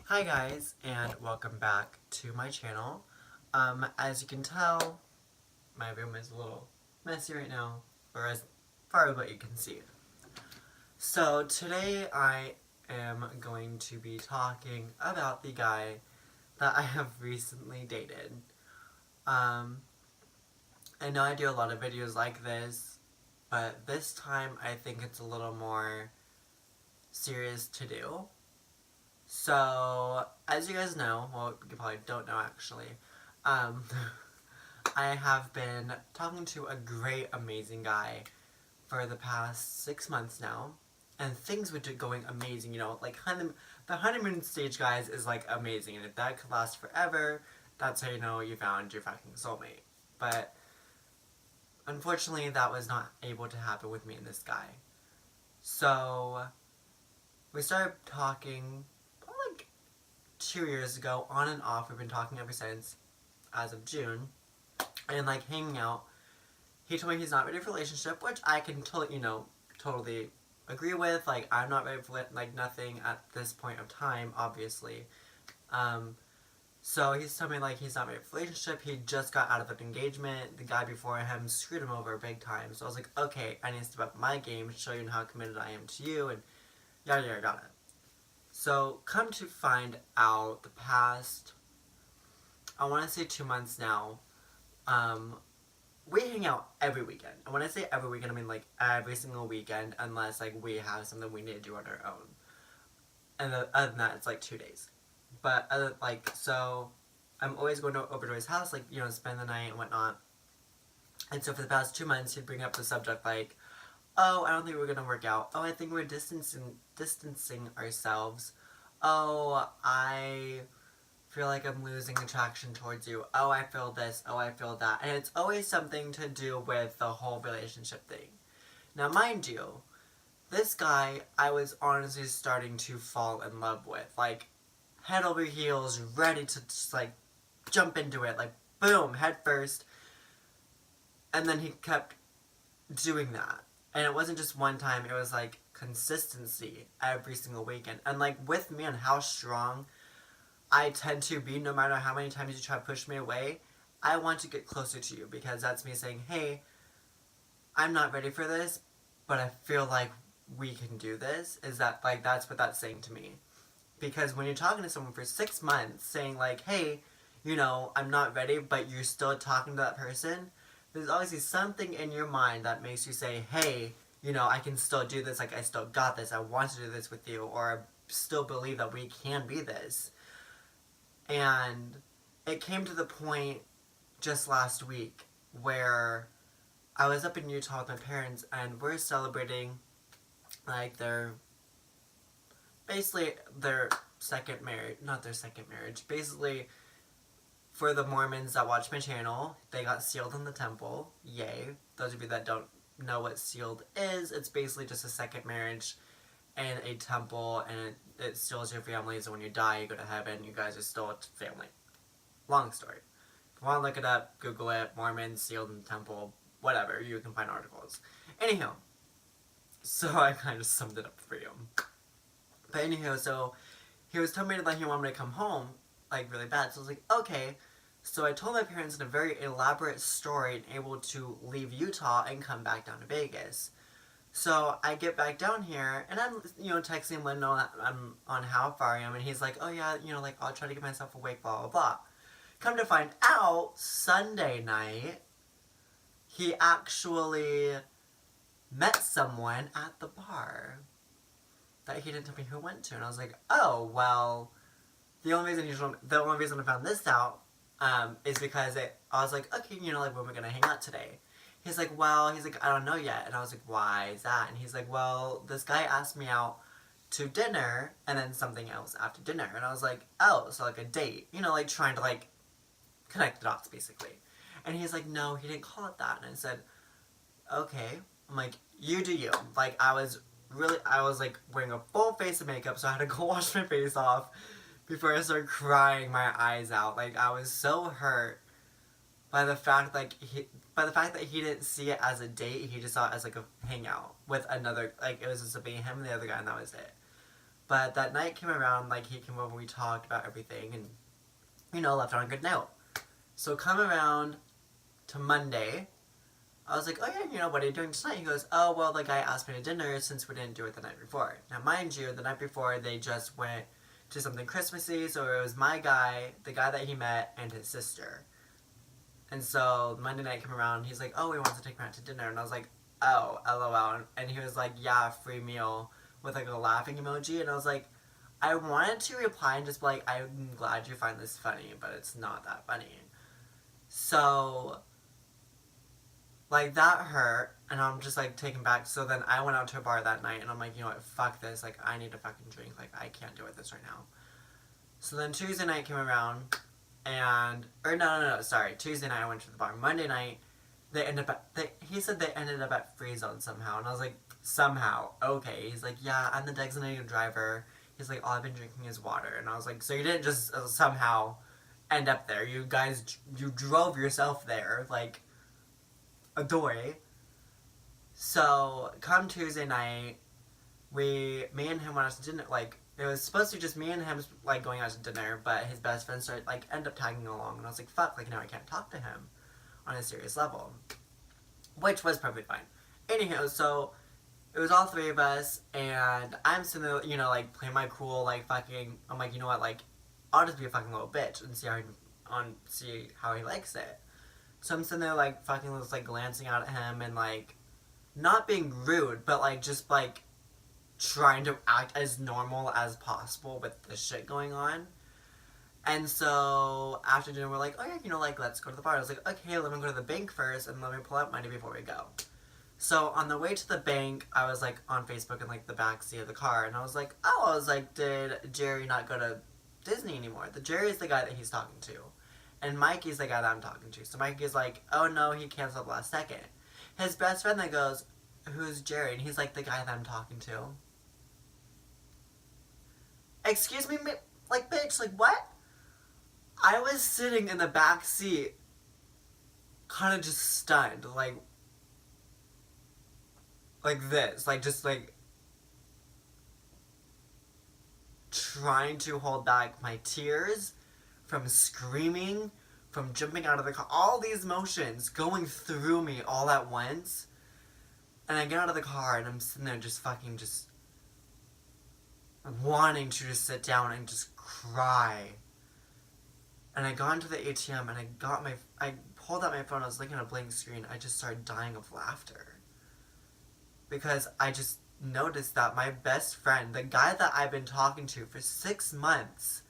Hi guys, and welcome back to my channel. As you can tell, my room is a little messy right now, or as far as what you can see. So today I am going to be talking about the guy that I have recently dated. Um, I know I do a lot of videos like this, but this time I think it's a little more serious to do. So, as you guys know, well, you probably don't know actually, um, I have been talking to a great, amazing guy for the past 6 months now, and things were going amazing, like the honeymoon stage, guys, is like amazing, and if that could last forever, that's how you know you found your fucking soulmate. But, unfortunately, that was not able to happen with me and this guy. So, we started talking, like, 2 years ago, on and off. We've been talking ever since, as of June, and like hanging out. He told me he's not ready for a relationship, which I can totally agree with. Like, I'm not ready for like nothing at this point of time, obviously. Um, so he's telling me like he's not ready for a relationship. He just got out of an engagement. The guy before him screwed him over big time. So I was like, okay, I need to step up my game, show you how committed I am to you, and yada yada yada. So come to find out, the past, I want to say 2 months now, um, we hang out every weekend. And when I say every weekend, I mean like every single weekend, unless like we have something we need to do on our own. And other than that, it's like 2 days. But so I'm always going over to his house, like, spend the night and whatnot. And so for the past 2 months, he'd bring up the subject like, oh, I don't think we're gonna work out. Oh, I think we're distancing ourselves. Oh, I feel like I'm losing attraction towards you. Oh, I feel this. Oh, I feel that. And it's always something to do with the whole relationship thing. Now, mind you, this guy I was honestly starting to fall in love with. Like, head over heels, ready to just, like, jump into it. Like, boom, head first. And then he kept doing that. And it wasn't just one time, it was like consistency every single weekend. And like with me and how strong I tend to be, no matter how many times you try to push me away, I want to get closer to you because that's me saying, hey, I'm not ready for this, but I feel like we can do this. Is that, like, that's what that's saying to me. Because when you're talking to someone for 6 months saying, like, hey, I'm not ready, but you're still talking to that person, there's obviously something in your mind that makes you say, hey, I can still do this, like, I still got this, I want to do this with you, or I still believe that we can be this. And it came to the point just last week where I was up in Utah with my parents and we're celebrating like their second marriage, not their second marriage, basically for the Mormons that watch my channel, they got sealed in the temple. Yay. Those of you that don't know what sealed is, it's basically just a second marriage in a temple, and it seals your family, so when you die, you go to heaven, you guys are still a family. Long story. If you want to look it up, Google it, Mormons, sealed in the temple, whatever, you can find articles. Anyhow, so I kind of summed it up for you. But anyhow, so he was telling me that he wanted me to come home, like, really bad, so I was like, okay. So I told my parents in a very elaborate story and able to leave Utah and come back down to Vegas. So I get back down here, and I'm, texting him, letting him know that I'm on how far I am, and he's like, oh yeah, like, I'll try to get myself awake, blah, blah, blah. Come to find out, Sunday night, he actually met someone at the bar that he didn't tell me who went to, and I was like, oh, well, the only reason I found this out, is because I was like, okay, like, when we're gonna hang out today. He's like, I don't know yet. And I was like, why is that? And he's like, well, this guy asked me out to dinner and then something else after dinner. And I was like, oh, so like a date. Like trying to like connect the dots basically. And he's like, no, he didn't call it that. And I said, okay. I'm like, you do you. Like, I was like wearing a full face of makeup, so I had to go wash my face off before I started crying my eyes out. Like, I was so hurt by the fact that he didn't see it as a date. He just saw it as like a hangout with another, like, it was just to be him and the other guy, and that was it. But that night came around, like, he came over, we talked about everything, and, you know, left on a good note. So come around to Monday, I was like, oh yeah, you know, what are you doing tonight? He goes, oh, well, the guy asked me to dinner since we didn't do it the night before. Now, mind you, the night before, they just went to something Christmassy, so it was my guy, the guy that he met, and his sister. And so Monday night came around, and he's like, oh, he wants to take me out to dinner. And I was like, oh, LOL. And he was like, yeah, free meal, with like a laughing emoji. And I was like, I wanted to reply and just be like, I'm glad you find this funny, but it's not that funny. So, like, that hurt, and I'm just like taken back. So then I went out to a bar that night, and I'm like, you know what, fuck this. Like, I need a fucking drink. Like, I can't deal with this right now. So then Tuesday night came around, and, or no, sorry. Tuesday night I went to the bar. Monday night, they ended up at, he said they ended up at Free Zone somehow, and I was like, somehow, okay. He's like, yeah, I'm the designated driver. He's like, all I've been drinking is water. And I was like, so you didn't just somehow end up there. You guys, you drove yourself there, like, adoy. So, come Tuesday night, me and him went out to dinner, like, it was supposed to be just me and him, like, going out to dinner, but his best friend started, like, end up tagging along, and I was like, fuck, like, now I can't talk to him on a serious level. Which was perfectly fine. Anyhow, so, it was all three of us, and I'm sitting there, you know, like, playing my cool, like, fucking, I'm like, you know what, like, I'll just be a fucking little bitch and see how he likes it. So I'm sitting there, like, fucking just, like, glancing out at him and, like, not being rude, but, like, just, like, trying to act as normal as possible with the shit going on. And so, after dinner, we're like, oh yeah, you know, like, let's go to the bar. I was like, okay, let me go to the bank first, and let me pull out money before we go. So, on the way to the bank, I was, like, on Facebook in, like, the backseat of the car, and I was like, did Jerry not go to Disney anymore? Jerry's the guy that he's talking to. And Mikey's the guy that I'm talking to. So Mikey's like, oh no, he canceled last second. His best friend then goes, who's Jerry? And he's like, the guy that I'm talking to. Excuse me, like, bitch, like, what? I was sitting in the back seat, kind of just stunned, like this, like, just, like, trying to hold back my tears from screaming, from jumping out of the car, all these emotions going through me all at once. And I get out of the car and I'm sitting there just fucking just wanting to just sit down and just cry. And I got into the ATM and I pulled out my phone, I was looking at a blank screen, I just started dying of laughter. Because I just noticed that my best friend, the guy that I've been talking to for 6 months,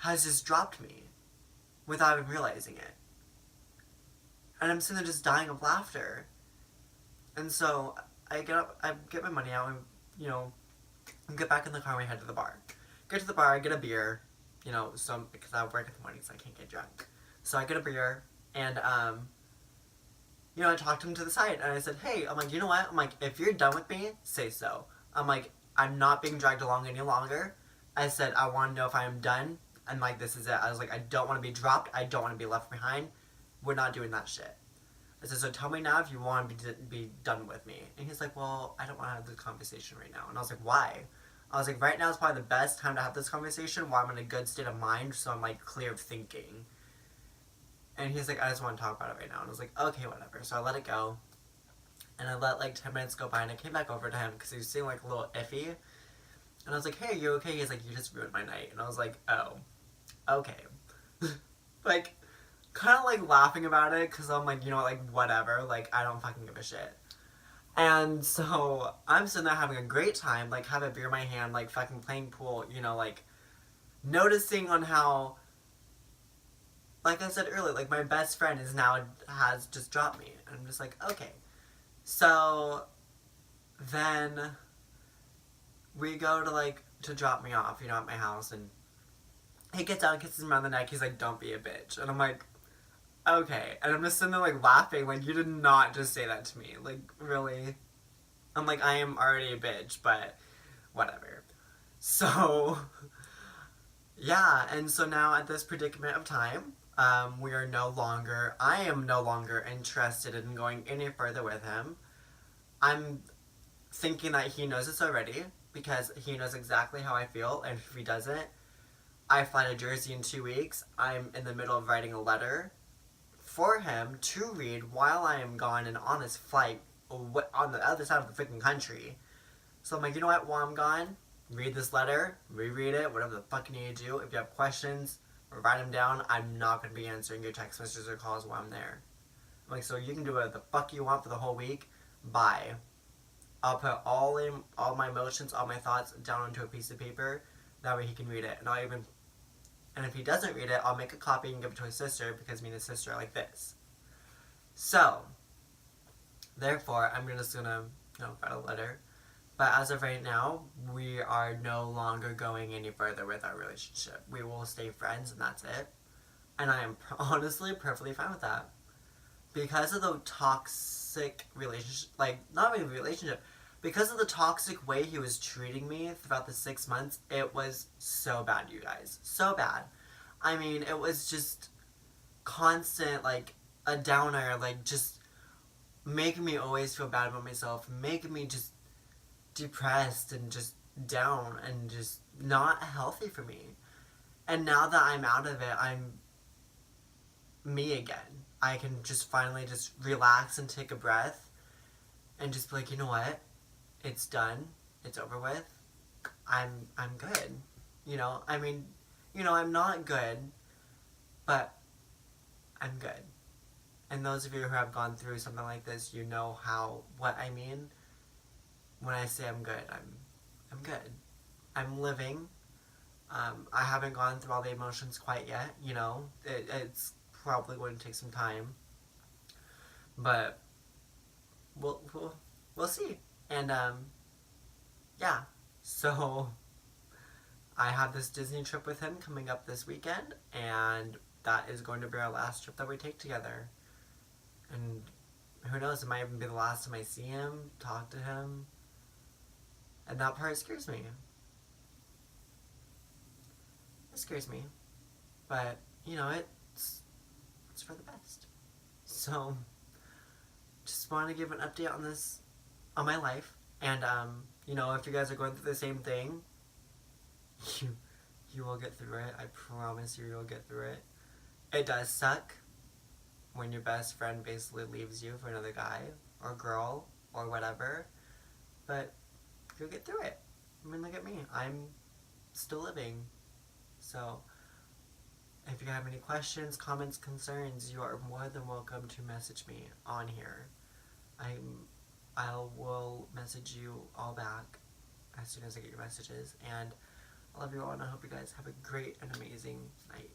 has just dropped me without even realizing it. And I'm sitting there just dying of laughter. And so I get my money out and, you know, get back in the car and we head to the bar. Get to the bar, I get a beer, you know, because I work in the morning so I can't get drunk. So I get a beer and, you know, I talked to him to the side and I said, hey, I'm like, you know what? I'm like, if you're done with me, say so. I'm like, I'm not being dragged along any longer. I said, I want to know if I am done. And, like, this is it. I was like, I don't want to be dropped. I don't want to be left behind. We're not doing that shit. I said, so tell me now if you want to be done with me. And he's like, well, I don't want to have this conversation right now. And I was like, why? I was like, right now is probably the best time to have this conversation while I'm in a good state of mind, so I'm, like, clear of thinking. And he's like, I just want to talk about it right now. And I was like, okay, whatever. So I let it go. And I let, like, 10 minutes go by, and I came back over to him because he was seeming, like, a little iffy. And I was like, hey, you okay? He's like, you just ruined my night. And I was like, oh, okay. Like, kind of, like, laughing about it because I'm like, you know what, like, whatever. Like, I don't fucking give a shit. And so I'm sitting there having a great time, like, have a beer in my hand, like, fucking playing pool, you know, like, noticing on how, like I said earlier, like, my best friend has just dropped me. And I'm just like, okay. So then we go to, like, to drop me off, you know, at my house, and he gets down, kisses me around the neck, he's like, don't be a bitch. And I'm like, okay. And I'm just sitting there, like, laughing, like, you did not just say that to me. Like, really? I'm like, I am already a bitch, but whatever. So, yeah, and so now at this predicament of time, I am no longer interested in going any further with him. I'm thinking that he knows this already, because he knows exactly how I feel, and if he doesn't, I fly to Jersey in 2 weeks. I'm in the middle of writing a letter for him to read while I am gone and on his flight on the other side of the freaking country. So I'm like, you know what, while I'm gone, read this letter, reread it, whatever the fuck you need to do. If you have questions, write them down. I'm not going to be answering your text messages or calls while I'm there. I'm like, so you can do whatever the fuck you want for the whole week. Bye. I'll put all my emotions, all my thoughts down onto a piece of paper. That way he can read it. And if he doesn't read it, I'll make a copy and give it to his sister, because me and his sister are like this. So, therefore, I'm just gonna, write a letter. But as of right now, we are no longer going any further with our relationship. We will stay friends, and that's it. And I am honestly perfectly fine with that. Because of the toxic relationship, not really relationship, because of the toxic way he was treating me throughout the 6 months, it was so bad, you guys. So bad. I mean, it was just constant, a downer, just making me always feel bad about myself, making me just depressed and just down and just not healthy for me. And now that I'm out of it, I'm me again. I can just finally just relax and take a breath and just be like, you know what? It's done. It's over with. I'm good. I'm not good, but I'm good. And those of you who have gone through something like this, you know what I mean when I say I'm good. I'm good. I'm living. I haven't gone through all the emotions quite yet. It's probably going to take some time, but we'll see. And yeah. So I have this Disney trip with him coming up this weekend, and that is going to be our last trip that we take together. And who knows, it might even be the last time I see him, talk to him. And that part scares me. It scares me. But, it's for the best. So, just want to give an update on my life. And, if you guys are going through the same thing, you will get through it. I promise you'll get through it. It does suck when your best friend basically leaves you for another guy or girl or whatever, but you'll get through it. I mean, look at me. I'm still living. So, if you have any questions, comments, concerns, you are more than welcome to message me on here. I will message you all back as soon as I get your messages. And I love you all, and I hope you guys have a great and amazing night.